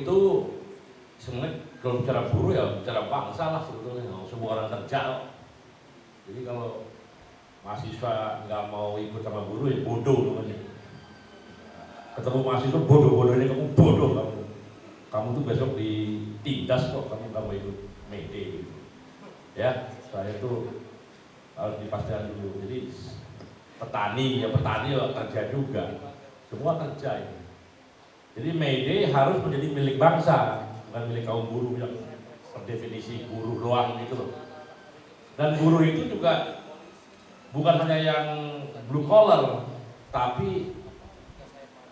itu sebenarnya kalau bicara buruh ya bicara bangsa lah sebetulnya, semua orang kerja. Jadi kalau mahasiswa nggak mau ikut sama buruh ya bodoh namanya. Ketemu mahasiswa bodoh-bodohnya, kamu bodoh kamu tuh besok ditindas kok kamu nggak mau ikut Mede gitu. Ya, saya tuh harus dipastikan dulu. Jadi petani ya kerja juga, semua kerja ini. Jadi Mede harus menjadi milik bangsa, bukan milik kaum buruh yang terdefinisi buruh doang gitu loh. Dan buruh itu juga bukan hanya yang blue collar, tapi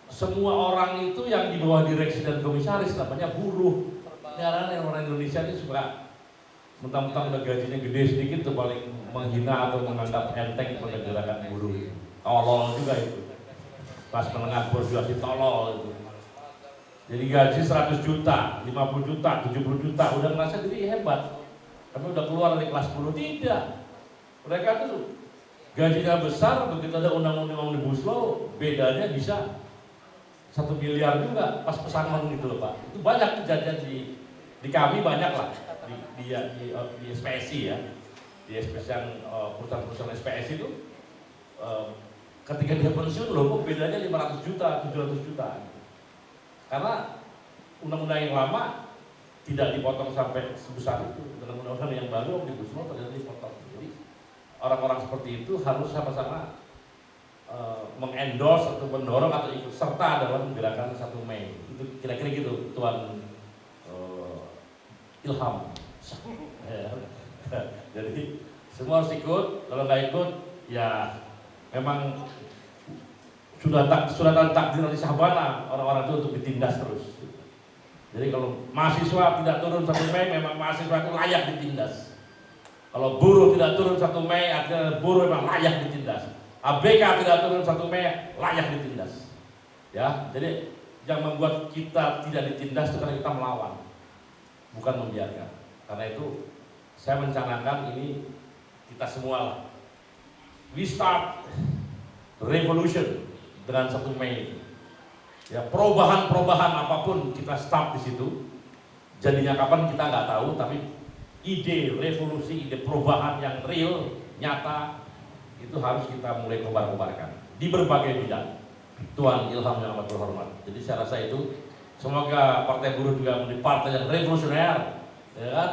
semua orang itu yang di bawah direksi dan komisaris namanya buruh. Karena orang Indonesia ini suka mentang-mentang udah gajinya gede sedikit tuh paling menghina atau menganggap enteng pada gerakan buruh. Tolol juga itu. Kelas menengah berjuasi tolol itu. Jadi gaji 100 juta, 50 juta, 70 juta, udah merasa diri hebat. Tapi udah keluar dari kelas 10, tidak. Mereka tuh gajinya besar, begitu ada undang-undang Omnibus Law, bedanya bisa 1 miliar juga pas pesangon gitu loh Pak. Itu banyak kejadian di kami, banyak lah di SPSI ya, di SPSI yang perusahaan-perusahaan SPSI itu ketika dia pensiun loh kok bedanya 500 juta, 700 juta. Karena undang-undang yang lama tidak dipotong sampai sebesar itu, dengan undang-undang yang baru Omnibus Law ternyata dipotong. Jadi orang-orang seperti itu harus sama-sama mengendorse atau mendorong atau ikut serta dalam gerakan 1 Mei. Itu kira-kira gitu Tuan Ilham. Jadi semua harus ikut, kalau nggak ikut ya memang sudah takdir dari Sabana orang-orang itu untuk ditindas terus. Jadi kalau mahasiswa tidak turun 1 Mei memang mahasiswa itu layak ditindas. Kalau buruh tidak turun 1 Mei artinya buruh memang layak ditindas. ABK tidak turun 1 Mei layak ditindas. Ya, jadi yang membuat kita tidak ditindas itu karena kita melawan, bukan membiarkan. Karena itu saya mencanangkan ini kita semua lah. We start revolution dengan 1 Mei. Ya, perubahan-perubahan apapun kita start di situ. Jadinya kapan kita nggak tahu, tapi ide revolusi, ide perubahan yang real, nyata, itu harus kita mulai kobar-kobarkan di berbagai bidang. Tuan Ilham yang amat terhormat. Jadi saya rasa itu semoga Partai Buruh juga menjadi partai yang revolusioner, ya kan?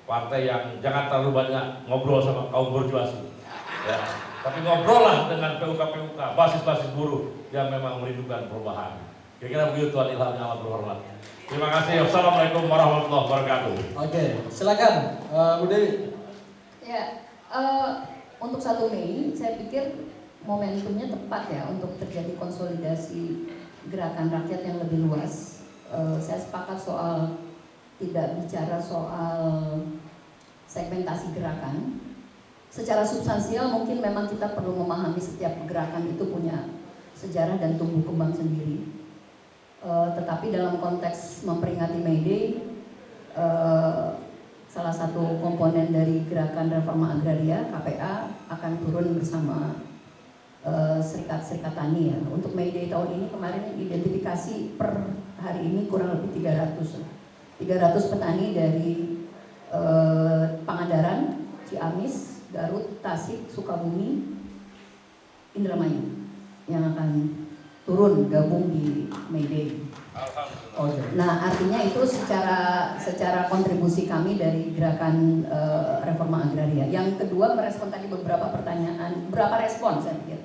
Partai yang jangan terlalu banyak ngobrol sama kaum berjuasi, ya. Tapi ngobrol lah dengan PUK, basis-basis buruh yang memang merindukan perubahan. Kira-kira begitu Tuan Ilham yang amat terhormat. Terima kasih. Wassalamualaikum warahmatullahi wabarakatuh. Oke, silakan Bu Dewi. Ya, untuk 1 Mei saya pikir momentumnya tepat ya untuk terjadi konsolidasi gerakan rakyat yang lebih luas. Saya sepakat soal tidak bicara soal segmentasi gerakan. Secara substansial mungkin memang kita perlu memahami setiap gerakan itu punya sejarah dan tumbuh kembang sendiri. Tetapi dalam konteks memperingati May Day, salah satu komponen dari gerakan reforma agraria KPA akan turun bersama serikat-serikat tani ya. Untuk May Day tahun ini kemarin identifikasi per hari ini kurang lebih 300 petani dari Pangandaran, Ciamis, Garut, Tasik, Sukabumi, Indramayu yang akan turun gabung di May Day. Nah, artinya itu secara kontribusi kami dari gerakan reforma agraria. Yang kedua, merespon tadi beberapa pertanyaan, berapa respon saya pikir.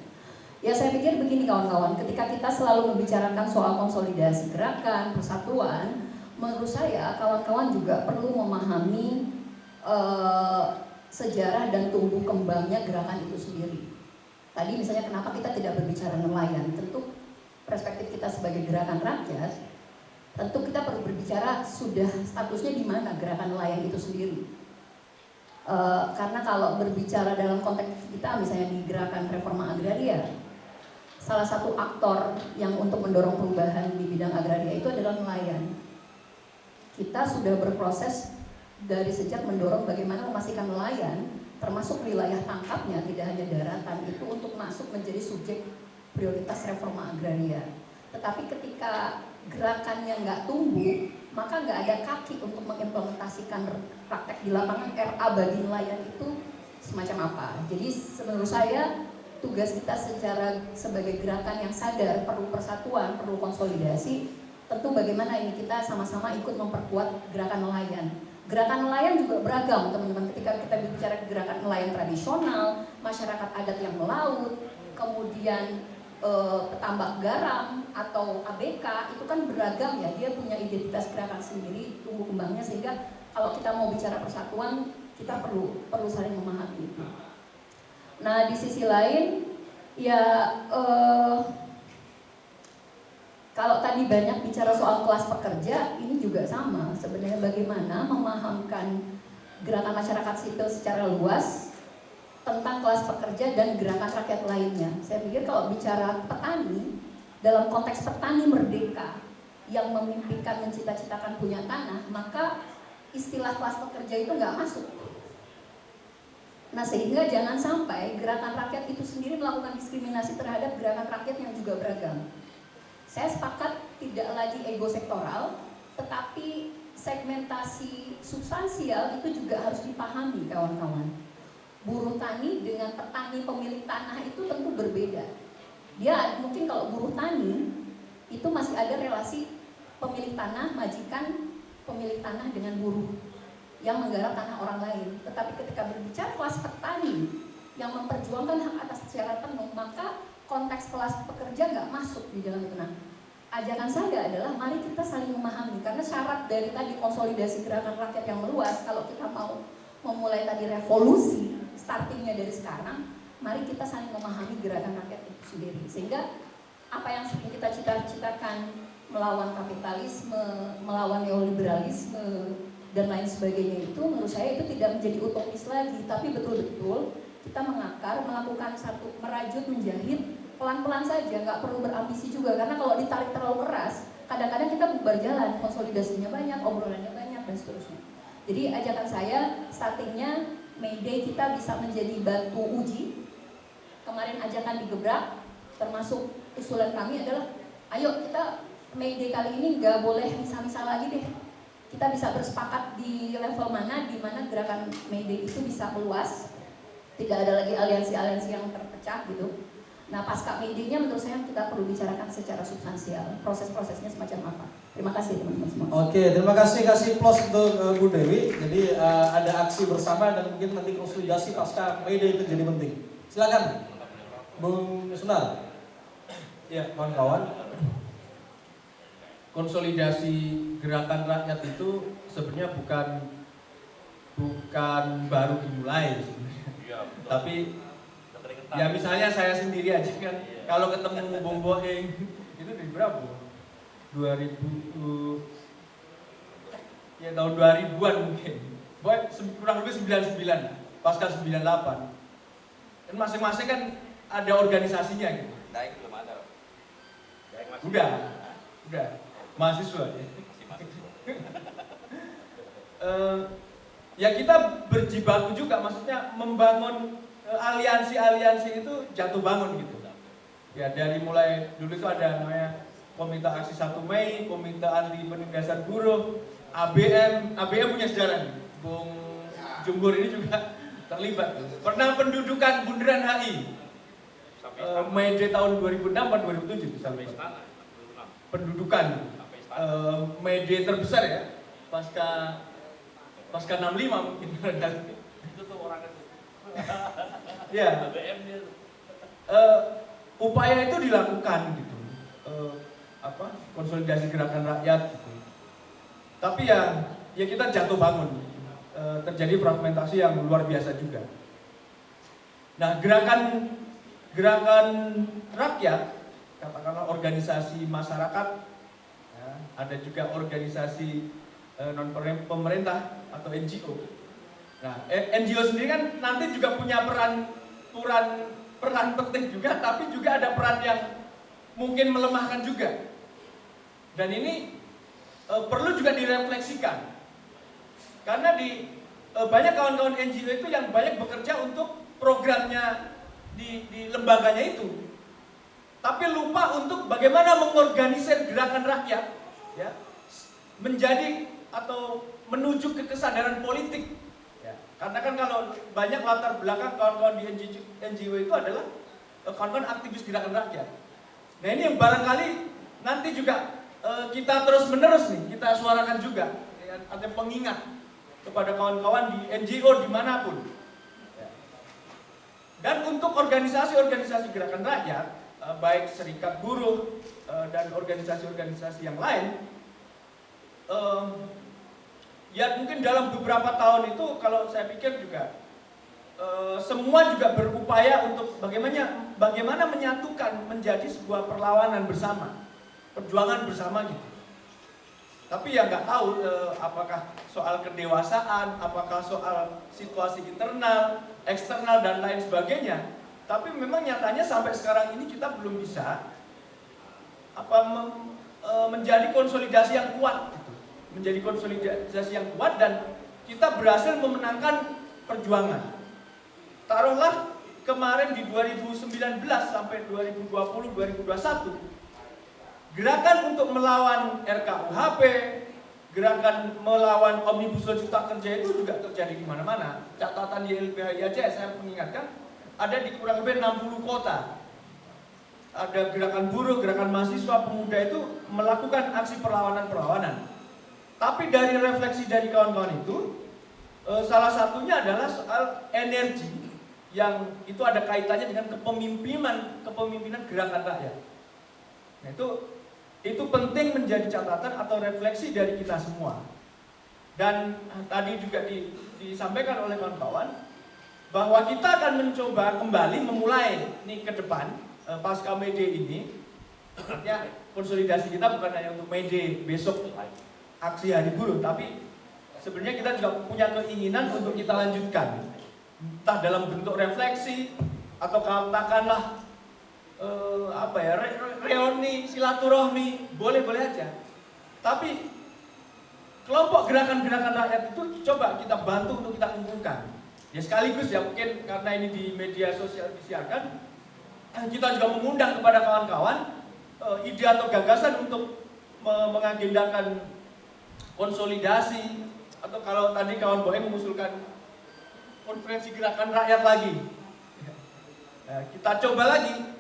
Ya saya pikir begini kawan-kawan, ketika kita selalu membicarakan soal konsolidasi gerakan, persatuan, menurut saya kawan-kawan juga perlu memahami sejarah dan tumbuh kembangnya gerakan itu sendiri. Tadi misalnya kenapa kita tidak berbicara nelayan, tentu perspektif kita sebagai gerakan rakyat, tentu kita perlu berbicara sudah statusnya di mana gerakan nelayan itu sendiri. Karena kalau berbicara dalam konteks kita misalnya di gerakan reforma agraria, salah satu aktor yang untuk mendorong perubahan di bidang agraria itu adalah nelayan. Kita sudah berproses dari sejak mendorong bagaimana memastikan nelayan, termasuk wilayah tangkapnya, tidak hanya daratan, itu untuk masuk menjadi subjek prioritas reforma agraria. Tetapi ketika gerakannya nggak tumbuh, maka nggak ada kaki untuk mengimplementasikan praktek di lapangan. RA bagi nelayan itu semacam apa? Jadi menurut saya tugas kita sebagai gerakan yang sadar perlu persatuan, perlu konsolidasi. Tentu bagaimana ini kita sama-sama ikut memperkuat gerakan nelayan. Gerakan nelayan juga beragam, teman-teman. Ketika kita bicara gerakan nelayan tradisional, masyarakat adat yang melaut, kemudian petambak garam atau ABK, itu kan beragam ya, dia punya identitas gerakan sendiri, tumbuh kembangnya, sehingga kalau kita mau bicara persatuan, kita perlu saling memahami. Nah, di sisi lain ya kalau tadi banyak bicara soal kelas pekerja, ini juga sama. Sebenarnya bagaimana memahamkan gerakan masyarakat sipil secara luas tentang kelas pekerja dan gerakan rakyat lainnya. Saya pikir kalau bicara petani, dalam konteks petani merdeka yang memimpikan, mencita-citakan punya tanah, maka istilah kelas pekerja itu nggak masuk. Nah, sehingga jangan sampai gerakan rakyat itu sendiri melakukan diskriminasi terhadap gerakan rakyat yang juga beragam. Saya sepakat tidak lagi ego sektoral, tetapi segmentasi substansial itu juga harus dipahami, kawan-kawan. Buruh tani dengan petani pemilik tanah itu tentu berbeda. Dia mungkin kalau buruh tani itu masih ada relasi pemilik tanah, majikan pemilik tanah dengan buruh yang menggarap tanah orang lain. Tetapi ketika berbicara kelas petani yang memperjuangkan hak atas secara penuh, maka konteks kelas pekerja nggak masuk di dalam itu. Nah, ajakan saya adalah mari kita saling memahami, karena syarat dari tadi konsolidasi gerakan rakyat yang meluas, kalau kita mau memulai tadi revolusi, startingnya dari sekarang, mari kita saling memahami gerakan rakyat itu sendiri. Sehingga apa yang kita cita-citakan, melawan kapitalisme, melawan neoliberalisme, dan lain sebagainya itu, menurut saya itu tidak menjadi utopis lagi, tapi betul-betul kita mengakar, melakukan satu, merajut, menjahit, pelan-pelan saja, nggak perlu berambisi juga, karena kalau ditarik terlalu keras, kadang-kadang kita bubar jalan, konsolidasinya banyak, obrolannya banyak, dan seterusnya. Jadi ajakan saya, startingnya May Day kita bisa menjadi batu uji. Kemarin ajakan digebrak, termasuk usulan kami adalah, ayo kita May Day kali ini nggak boleh misal-misal lagi deh. Kita bisa bersepakat di level mana, di mana gerakan May Day itu bisa meluas, tidak ada lagi aliansi-aliansi yang terpecah gitu. Nah, pasca May Day-nya menurut saya kita perlu bicarakan secara substansial, proses-prosesnya semacam apa. Terima kasih teman-teman semua. Oke, terima kasih plus untuk Bu Dewi. Jadi ada aksi bersama dan mungkin nanti konsolidasi pasca May Day itu jadi penting. Silakan, Bung Sunar. Ya, kawan-kawan, konsolidasi gerakan rakyat itu sebenarnya bukan baru dimulai sebenarnya. Ya, Tapi ya misalnya saya sendiri aja kan, kalau ketemu Bung Boeng itu di berapa? 2000 ya tahun 2000-an mungkin. Kurang lebih 99, pasca 98. Dan masing-masing kan ada organisasinya gitu. Daeng belum ada. Udah. Mahasiswa ya. Ya kita berjibaku juga, maksudnya membangun aliansi-aliansi itu jatuh bangun gitu. Ya dari mulai dulu itu ada namanya Komite Aksi 1 Mei, Komite Anti Penindasan Buruh, ABM punya sejarah nih. Bung Jumbur ini juga terlibat. Pernah pendudukan Bundaran HI. Mei Day tahun 2006 atau 2007 sampai istana. Pendudukan Mei Day terbesar ya. Pasca 65 mungkin. itu tuh orang itu. Ya. ABM dia. Upaya itu dilakukan gitu. Konsolidasi gerakan rakyat gitu. Tapi ya kita jatuh bangun. Terjadi fragmentasi yang luar biasa juga. Nah, gerakan rakyat, katakanlah organisasi masyarakat, ya, ada juga organisasi non pemerintah atau NGO. Nah, NGO sendiri kan nanti juga punya peran penting juga, tapi juga ada peran yang mungkin melemahkan juga. Dan ini perlu juga direfleksikan. Karena banyak kawan-kawan NGO itu yang banyak bekerja untuk programnya di lembaganya itu. Tapi lupa untuk bagaimana mengorganisir gerakan rakyat ya, menjadi atau menuju ke kesadaran politik. Ya. Karena kan kalau banyak latar belakang kawan-kawan di NGO itu adalah kawan-kawan aktivis gerakan rakyat. Nah ini yang barangkali nanti juga kita terus-menerus nih, kita suarakan juga, ya, ada pengingat kepada kawan-kawan di NGO dimanapun. Ya. Dan untuk organisasi-organisasi gerakan rakyat, baik serikat buruh dan organisasi-organisasi yang lain, ya mungkin dalam beberapa tahun itu kalau saya pikir juga semua juga berupaya untuk bagaimana menyatukan menjadi sebuah perlawanan bersama, perjuangan bersama gitu. Tapi ya nggak tahu apakah soal kedewasaan, apakah soal situasi internal, eksternal dan lain sebagainya. Tapi memang nyatanya sampai sekarang ini kita belum bisa menjadi konsolidasi yang kuat gitu. Menjadi konsolidasi yang kuat dan kita berhasil memenangkan perjuangan. Taruhlah kemarin di 2019 sampai 2020-2021 gerakan untuk melawan RKUHP, gerakan melawan Omnibus Law Cipta Kerja itu juga terjadi di mana-mana. Catatan YLBHI aja saya mengingatkan ada di kurang lebih 60 kota. Ada gerakan buruh, gerakan mahasiswa, pemuda itu melakukan aksi perlawanan-perlawanan. Tapi dari refleksi dari kawan-kawan itu, salah satunya adalah soal energi yang itu ada kaitannya dengan kepemimpinan gerakan rakyat. Nah, itu penting menjadi catatan atau refleksi dari kita semua. Dan tadi juga disampaikan oleh kawan-kawan bahwa kita akan mencoba kembali memulai nih ke depan pasca May Day ini. Artinya konsolidasi kita bukan hanya untuk May Day besok aksi hari buruh, tapi sebenarnya kita juga punya keinginan untuk kita lanjutkan, entah dalam bentuk refleksi atau katakanlah reuni, silaturahmi, boleh-boleh aja. Tapi kelompok gerakan-gerakan rakyat itu coba kita bantu untuk kita kumpulkan. Ya sekaligus ya mungkin karena ini di media sosial disiarkan, kita juga mengundang kepada kawan-kawan ide atau gagasan untuk mengagendakan konsolidasi, atau kalau tadi kawan Bohem mengusulkan konferensi gerakan rakyat lagi. Nah, kita coba lagi.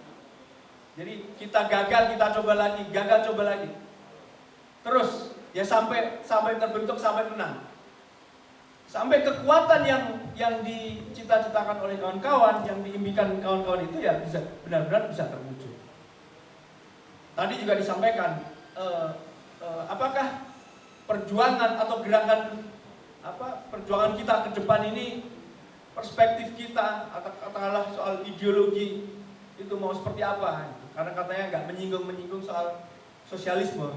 Jadi kita gagal, kita coba lagi, gagal coba lagi. Terus ya sampai terbentuk, sampai menang. Sampai kekuatan yang dicita-citakan oleh kawan-kawan, yang diimpikan kawan-kawan itu ya bisa benar-benar bisa terwujud. Tadi juga disampaikan apakah perjuangan atau gerakan perjuangan kita ke depan ini, perspektif kita atau katakanlah soal ideologi itu mau seperti apa? Karena katanya nggak menyinggung soal sosialisme.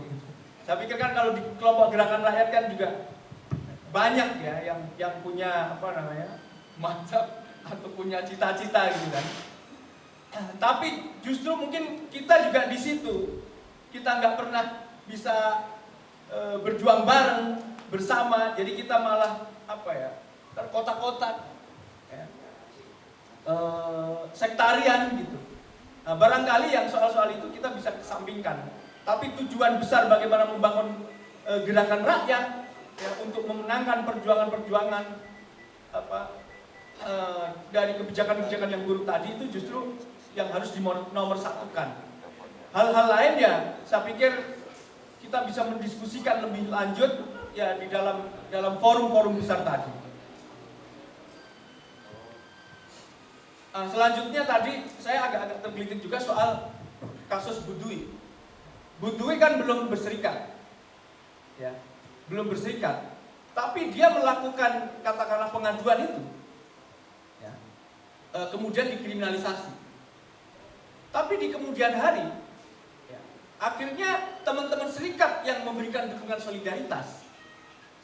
Saya pikir kan kalau di kelompok gerakan rakyat kan juga banyak ya yang punya mazhab atau punya cita-cita gitu kan. Tapi justru mungkin kita juga di situ kita nggak pernah bisa berjuang bareng bersama, jadi kita malah terkotak-kotak, ya, sektarian gitu. Nah, barangkali yang soal-soal itu kita bisa kesampingkan. Tapi tujuan besar bagaimana membangun gerakan rakyat ya, untuk memenangkan perjuangan-perjuangan dari kebijakan-kebijakan yang buruk tadi itu justru yang harus dinomorsatukan. Hal-hal lain ya, saya pikir kita bisa mendiskusikan lebih lanjut ya di dalam forum-forum besar tadi. Selanjutnya tadi saya agak tergelitik juga soal kasus Budui. Budui kan belum berserikat, ya, belum berserikat. Tapi dia melakukan katakanlah pengaduan itu, ya, kemudian dikriminalisasi. Tapi di kemudian hari, ya, akhirnya teman-teman serikat yang memberikan dukungan solidaritas.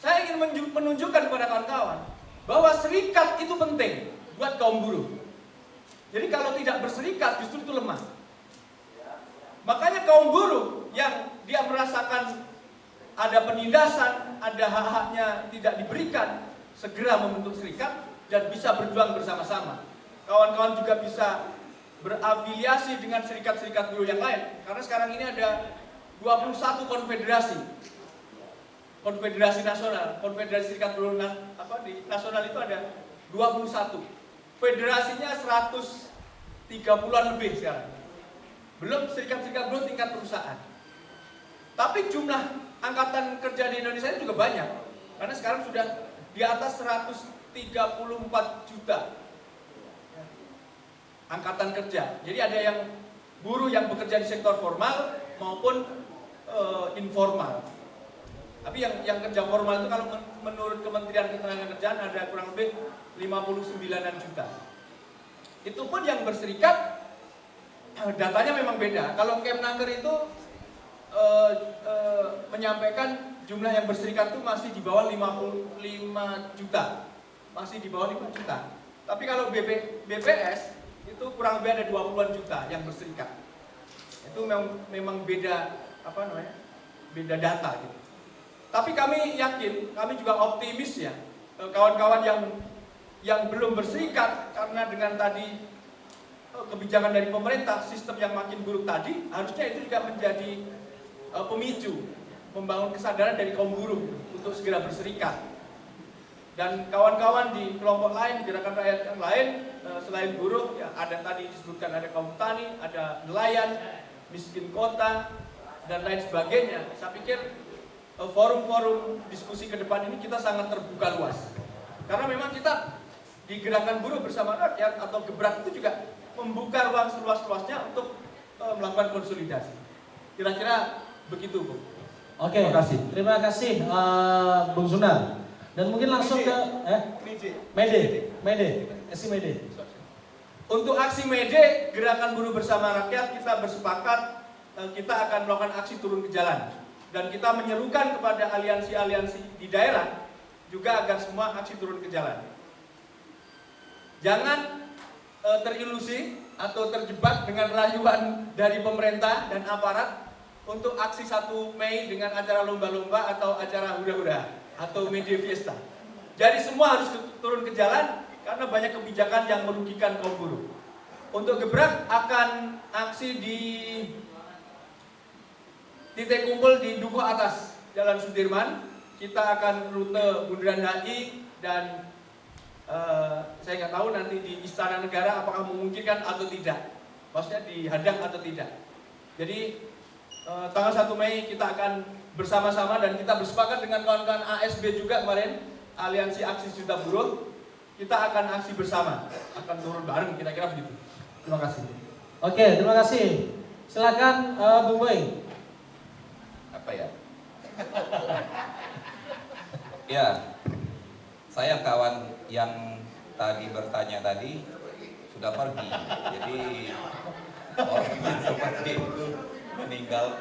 Saya ingin menunjukkan kepada kawan-kawan bahwa serikat itu penting buat kaum buruh. Jadi kalau tidak berserikat justru itu lemah. Makanya kaum buruh yang dia merasakan ada penindasan, ada hak-haknya tidak diberikan, segera membentuk serikat dan bisa berjuang bersama-sama. Kawan-kawan juga bisa berafiliasi dengan serikat-serikat buruh yang lain. Karena sekarang ini ada 21 konfederasi. Konfederasi nasional, konfederasi serikat buruh di nasional itu ada 21. Federasinya 130-an lebih sekarang. Belum serikat-serikat buruh tingkat perusahaan. Tapi jumlah angkatan kerja di Indonesia ini juga banyak. Karena sekarang sudah di atas 134 juta angkatan kerja. Jadi ada yang buruh yang bekerja di sektor formal maupun informal. Tapi yang kerja formal itu kalau menurut Kementerian Ketenagakerjaan ada kurang lebih 59-an juta. Itu pun yang berserikat datanya memang beda. Kalau Kemnaker itu menyampaikan jumlah yang berserikat itu masih di bawah 55 juta. Masih di bawah 5 juta. Tapi kalau BPS itu kurang lebih ada 20-an juta yang berserikat. Itu memang beda beda data gitu. Tapi kami yakin, kami juga optimis ya, kawan-kawan yang belum berserikat karena dengan tadi kebijakan dari pemerintah, sistem yang makin buruk tadi, harusnya itu juga menjadi pemicu membangun kesadaran dari kaum buruh untuk segera berserikat. Dan kawan-kawan di kelompok lain, di gerakan rakyat yang lain, selain buruh, ya ada tadi disebutkan ada kaum tani, ada nelayan, miskin kota, dan lain sebagainya. Saya pikir forum-forum diskusi ke depan ini kita sangat terbuka luas. Karena memang kita di gerakan buruh bersama rakyat atau gebrak itu juga membuka ruang seluas-luasnya untuk melakukan konsolidasi. Kira-kira begitu, Bu. Oke, terima kasih Bung Sunar. Dan mungkin langsung ke Mede. Untuk aksi Mede, gerakan buruh bersama rakyat, kita bersepakat kita akan melakukan aksi turun ke jalan. Dan kita menyerukan kepada aliansi-aliansi di daerah juga agar semua aksi turun ke jalan. Jangan terilusi atau terjebak dengan rayuan dari pemerintah dan aparat untuk aksi 1 Mei dengan acara lomba-lomba atau acara hura-hura atau media fiesta. Jadi semua harus turun ke jalan karena banyak kebijakan yang merugikan kaum buruh. Untuk gebrak akan aksi di titik kumpul di Dukuh Atas, Jalan Sudirman. Kita akan rute Bundaran HI dan saya nggak tahu nanti di Istana Negara apakah memungkinkan atau tidak. Maksudnya dihadang atau tidak. Jadi tanggal 1 Mei kita akan bersama-sama dan kita bersepakat dengan kawan-kawan ASB juga kemarin, Aliansi Aksi Juta Buruh, kita akan aksi bersama, akan turun bareng, kira-kira begitu. Terima kasih. Oke, terima kasih. Silakan Bung Boy. Apa ya? Ya, saya kawan yang tadi bertanya tadi sudah pergi. Jadi orang yang seperti itu meninggal.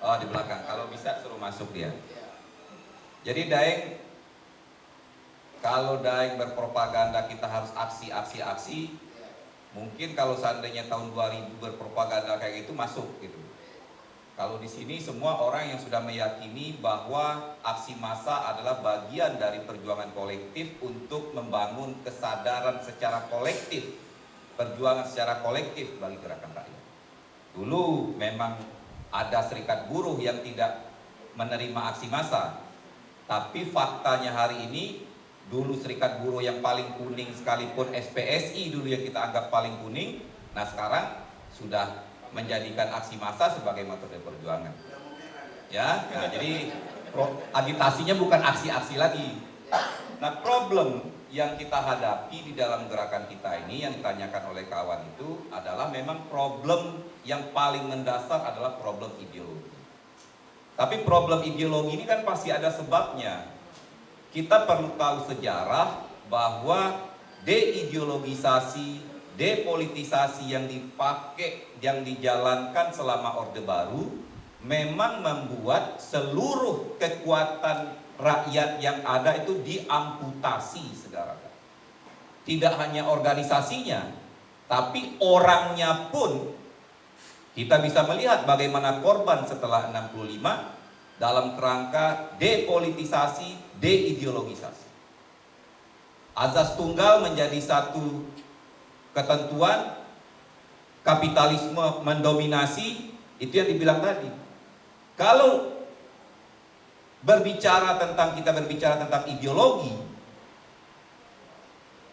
Oh, di belakang. Kalau bisa suruh masuk dia. Jadi Daeng, kalau Daeng berpropaganda kita harus aksi. Mungkin kalau seandainya tahun 2000 berpropaganda kayak gitu masuk gitu. Kalau di sini semua orang yang sudah meyakini bahwa aksi massa adalah bagian dari perjuangan kolektif untuk membangun kesadaran secara kolektif, perjuangan secara kolektif bagi gerakan rakyat. Dulu memang ada serikat buruh yang tidak menerima aksi massa, tapi faktanya hari ini dulu serikat buruh yang paling kuning sekalipun SPSI dulu yang kita anggap paling kuning, nah sekarang sudah menjadikan aksi massa sebagai metode perjuangan. Ya, nah jadi agitasinya bukan aksi-aksi lagi. Nah, problem yang kita hadapi di dalam gerakan kita ini yang ditanyakan oleh kawan itu adalah memang problem yang paling mendasar adalah problem ideologi. Tapi problem ideologi ini kan pasti ada sebabnya. Kita perlu tahu sejarah bahwa deideologisasi, depolitisasi yang dipakai, yang dijalankan selama Orde Baru memang membuat seluruh kekuatan rakyat yang ada itu diamputasi, saudara. Tidak hanya organisasinya, tapi orangnya pun. Kita bisa melihat bagaimana korban setelah 65 dalam kerangka depolitisasi, deideologisasi. Azas tunggal menjadi satu ketentuan, kapitalisme mendominasi, itu yang dibilang tadi. Kalau kita berbicara tentang ideologi,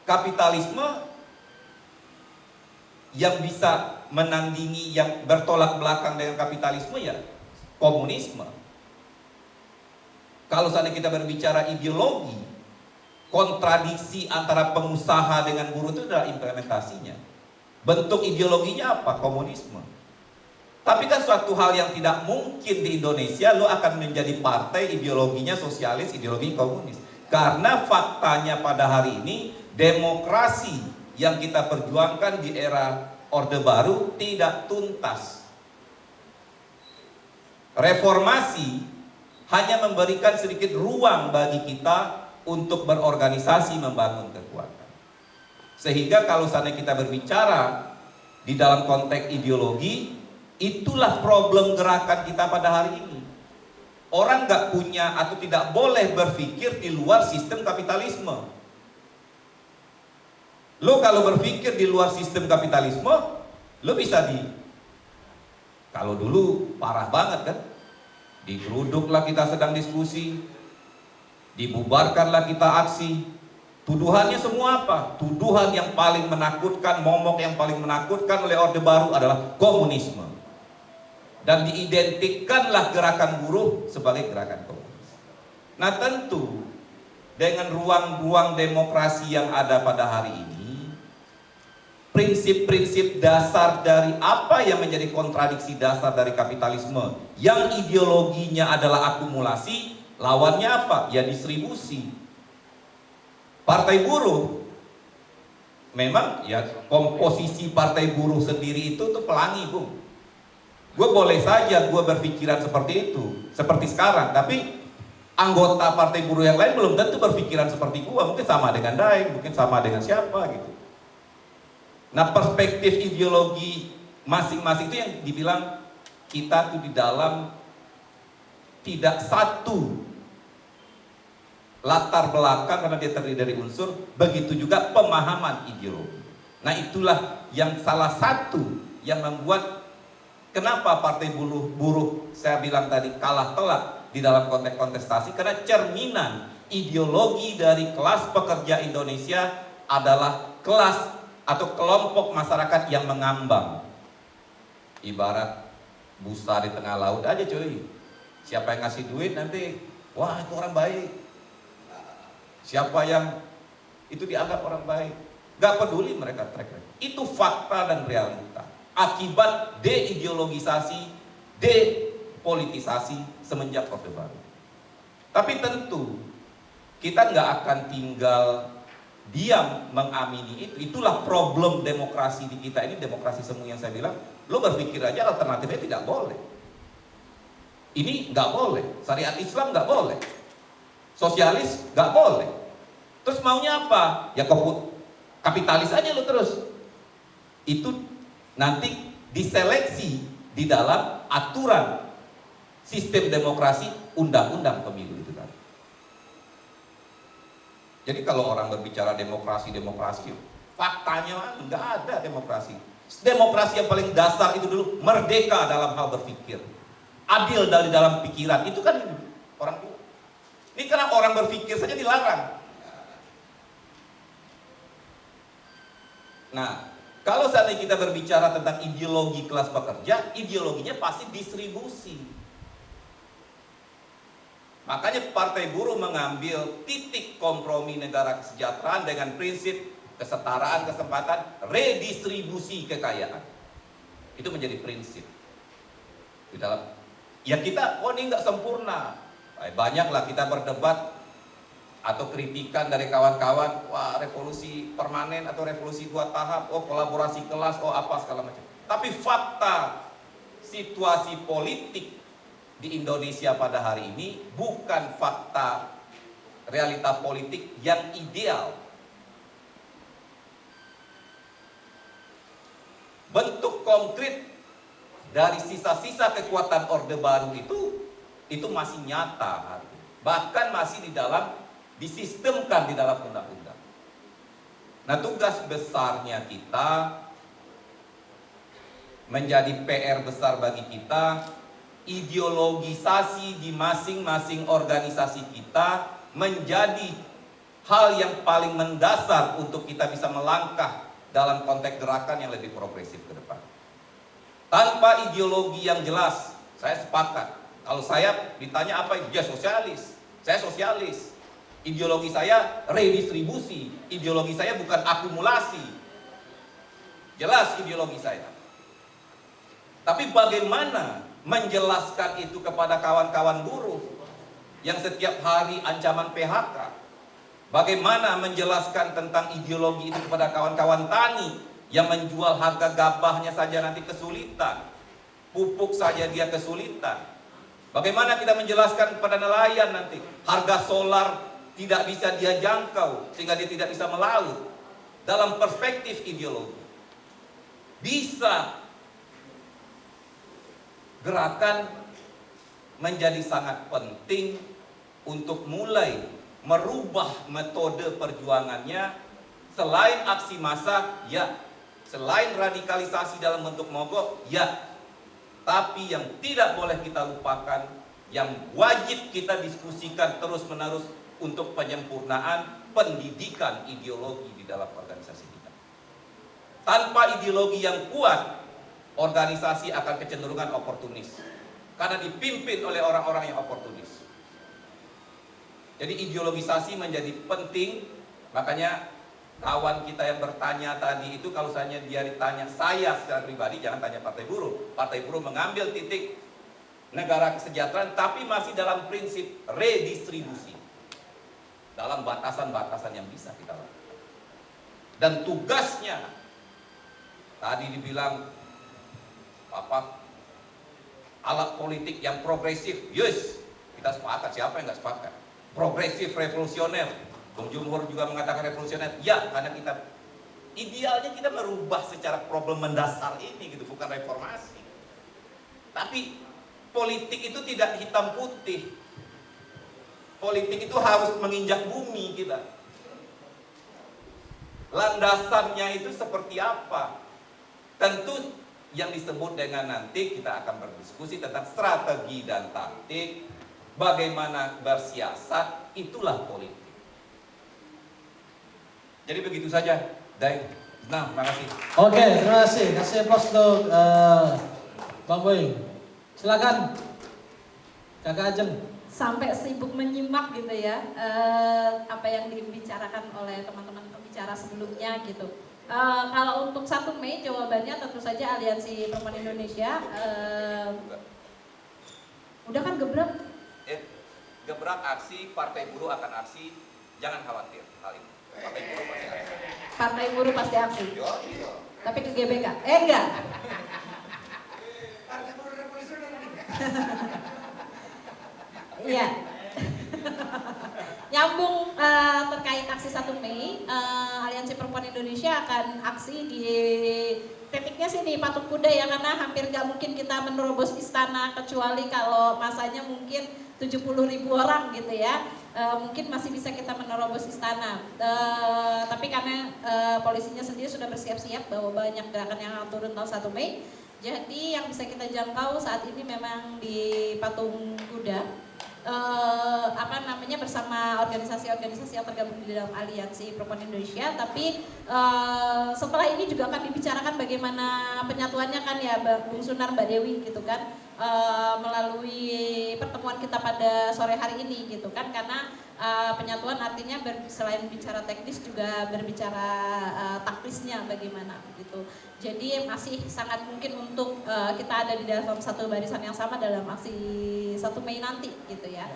kapitalisme yang bisa menandingi, yang bertolak belakang dengan kapitalisme ya komunisme. Kalau seandainya kita berbicara ideologi, kontradiksi antara pengusaha dengan buruh itu adalah implementasinya. Bentuk ideologinya apa? Komunisme. Tapi kan suatu hal yang tidak mungkin di Indonesia lo akan menjadi partai ideologinya sosialis, ideologi komunis. Karena faktanya pada hari ini demokrasi yang kita perjuangkan di era Orde Baru tidak tuntas. Reformasi hanya memberikan sedikit ruang bagi kita untuk berorganisasi membangun kekuatan. Sehingga kalau seandainya kita berbicara di dalam konteks ideologi, itulah problem gerakan kita pada hari ini. Orang nggak punya atau tidak boleh berpikir di luar sistem kapitalisme. Lo kalau berpikir di luar sistem kapitalisme, lo bisa kalau dulu parah banget kan, digeruduklah kita sedang diskusi, dibubarkanlah kita aksi. Tuduhannya semua apa? Tuduhan yang paling menakutkan, momok yang paling menakutkan oleh Orde Baru adalah komunisme. Dan diidentikanlah gerakan buruh sebagai gerakan komunis. Nah tentu dengan ruang-ruang demokrasi yang ada pada hari ini, prinsip-prinsip dasar dari apa yang menjadi kontradiksi dasar dari kapitalisme yang ideologinya adalah akumulasi, lawannya apa? Ya distribusi. Partai buruh memang ya komposisi partai buruh sendiri itu tuh pelangi, Bung. Gue boleh saja gue berpikiran seperti itu, seperti sekarang, tapi anggota partai buruh yang lain belum tentu berpikiran seperti gue. Mungkin sama dengan Daeng, mungkin sama dengan siapa gitu. Nah perspektif ideologi masing-masing itu yang dibilang kita tuh di dalam tidak satu latar belakang karena dia terdiri dari unsur, begitu juga pemahaman ideologi. Nah itulah yang salah satu yang membuat kenapa partai buruh saya bilang tadi kalah telak di dalam konteks kontestasi, karena cerminan ideologi dari kelas pekerja Indonesia adalah kelas atau kelompok masyarakat yang mengambang. Ibarat busa di tengah laut aja cuy. Siapa yang ngasih duit nanti, wah itu orang baik. Siapa yang itu dianggap orang baik, gak peduli mereka track record. Itu fakta dan realita akibat deideologisasi, depolitisasi semenjak Orde Baru. Tapi tentu kita nggak akan tinggal diam mengamini itu. Itulah problem demokrasi di kita ini, demokrasi semu yang saya bilang. Lo berpikir aja alternatifnya tidak boleh. Ini nggak boleh, syariat Islam nggak boleh, sosialis nggak boleh. Terus maunya apa? Ya kapitalis aja lo terus. Itu nanti diseleksi di dalam aturan sistem demokrasi undang-undang pemilu itu tadi. Jadi kalau orang berbicara demokrasi, faktanya nggak ada demokrasi. Demokrasi yang paling dasar itu dulu merdeka dalam hal berpikir, adil dari dalam pikiran. Itu kan orang tua. Ini karena orang berpikir saja dilarang. Nah, kalau seandainya kita berbicara tentang ideologi kelas pekerja, ideologinya pasti distribusi. Makanya Partai Buruh mengambil titik kompromi negara kesejahteraan dengan prinsip kesetaraan kesempatan, redistribusi kekayaan. Itu menjadi prinsip di dalam. Ya kita, oh ini nggak sempurna. Banyaklah kita berdebat atau kritikan dari kawan-kawan, wah revolusi permanen atau revolusi 2 tahap, oh kolaborasi kelas, oh apa segala macam. Tapi fakta situasi politik di Indonesia pada hari ini bukan fakta realita politik yang ideal. Bentuk konkret dari sisa-sisa kekuatan Orde Baru itu masih nyata, bahkan masih disistemkan di dalam undang-undang. Nah, tugas besarnya kita menjadi PR besar bagi kita ideologisasi di masing-masing organisasi kita menjadi hal yang paling mendasar untuk kita bisa melangkah dalam konteks gerakan yang lebih progresif ke depan. Tanpa ideologi yang jelas, saya sepakat. Kalau saya ditanya apa itu? Ya sosialis. Saya sosialis. Ideologi saya redistribusi. Ideologi saya bukan akumulasi. Jelas ideologi saya. Tapi bagaimana menjelaskan itu kepada kawan-kawan buruh yang setiap hari ancaman PHK? Bagaimana menjelaskan tentang ideologi itu kepada kawan-kawan tani yang menjual harga gabahnya saja nanti kesulitan, pupuk saja dia kesulitan? Bagaimana kita menjelaskan kepada nelayan nanti harga solar tidak bisa dia jangkau sehingga dia tidak bisa melaut? Dalam perspektif ideologi bisa gerakan menjadi sangat penting untuk mulai merubah metode perjuangannya. Selain aksi massa, ya. Selain radikalisasi dalam bentuk mogok, ya. Tapi yang tidak boleh kita lupakan, yang wajib kita diskusikan terus-menerus untuk penyempurnaan pendidikan ideologi di dalam organisasi kita. Tanpa ideologi yang kuat, organisasi akan kecenderungan oportunis karena dipimpin oleh orang-orang yang oportunis. Jadi ideologisasi menjadi penting. Makanya kawan kita yang bertanya tadi itu, kalau dia ditanya saya secara pribadi, jangan tanya Partai Buruh. Partai Buruh mengambil titik negara kesejahteraan tapi masih dalam prinsip redistribusi dalam batasan-batasan yang bisa kita lakukan. Dan tugasnya tadi dibilang alat politik yang progresif, yes, kita sepakat. Siapa yang nggak sepakat? Progresif, revolusioner. Bung Jumhur juga mengatakan revolusioner. Ya, karena kita idealnya kita merubah secara problem mendasar ini gitu, bukan reformasi. Tapi politik itu tidak hitam putih. Politik itu harus menginjak bumi kita. Landasannya itu seperti apa? Tentu yang disebut dengan nanti kita akan berdiskusi tentang strategi dan taktik, bagaimana bersiasat, itulah politik. Jadi begitu saja, Dai. Nah, terima kasih. Oke, terima kasih. Kasih aplaus untuk Bang Boy. Silakan, Kakak Ajeng. Sampai sibuk menyimak gitu ya, apa yang dibicarakan oleh teman-teman pembicara sebelumnya gitu. Kalau untuk 1 Mei jawabannya tentu saja Aliansi Perempuan Indonesia udah kan gebrak. Gebrak aksi, Partai Buruh akan aksi, jangan khawatir hal ini. Partai Buruh pasti aksi. Partai Buruh pasti aksi. Yo. Tapi ke GBK? Enggak. Partai Buruh Revolusioner. Iya. Nyambung terkait aksi 1 Mei, Aliansi Perempuan Indonesia akan aksi di titiknya sih di Patung Kuda ya, karena hampir gak mungkin kita menerobos istana kecuali kalau masanya mungkin 70.000 orang gitu ya. Mungkin masih bisa kita menerobos istana, tapi karena polisinya sendiri sudah bersiap-siap bahwa banyak gerakan yang akan turun tanggal 1 Mei, jadi yang bisa kita jangkau saat ini memang di Patung Kuda. Bersama organisasi-organisasi yang tergabung di dalam Aliansi Perempuan Indonesia. Tapi setelah ini juga akan dibicarakan bagaimana penyatuannya kan ya, Bung Sunar, Mbak Dewi gitu kan, melalui pertemuan kita pada sore hari ini gitu kan, karena penyatuan artinya selain bicara teknis juga berbicara taktisnya bagaimana gitu. Jadi masih sangat mungkin untuk kita ada di dalam satu barisan yang sama dalam aksi 1 Mei nanti gitu ya.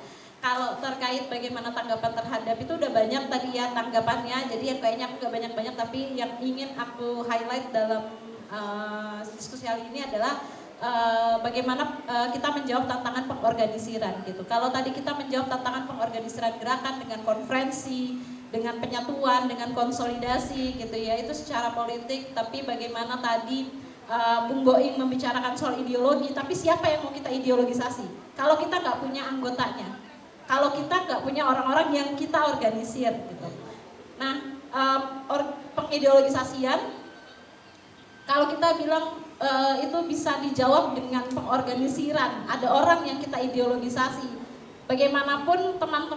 Kalau terkait bagaimana tanggapan terhadap itu udah banyak tadi ya tanggapannya, jadi yang kayaknya aku gak banyak-banyak, tapi yang ingin aku highlight dalam diskusi kali ini adalah bagaimana kita menjawab tantangan pengorganisiran gitu. Kalau tadi kita menjawab tantangan pengorganisiran gerakan dengan konferensi, dengan penyatuan, dengan konsolidasi gitu ya, itu secara politik. Tapi bagaimana tadi Bung Boim membicarakan soal ideologi, tapi siapa yang mau kita ideologisasi? Kalau kita nggak punya anggotanya, kalau kita nggak punya orang-orang yang kita organisir gitu. Nah, pengideologisasian, kalau kita bilang itu bisa dijawab dengan pengorganisiran. Ada orang yang kita ideologisasi. Bagaimanapun teman-teman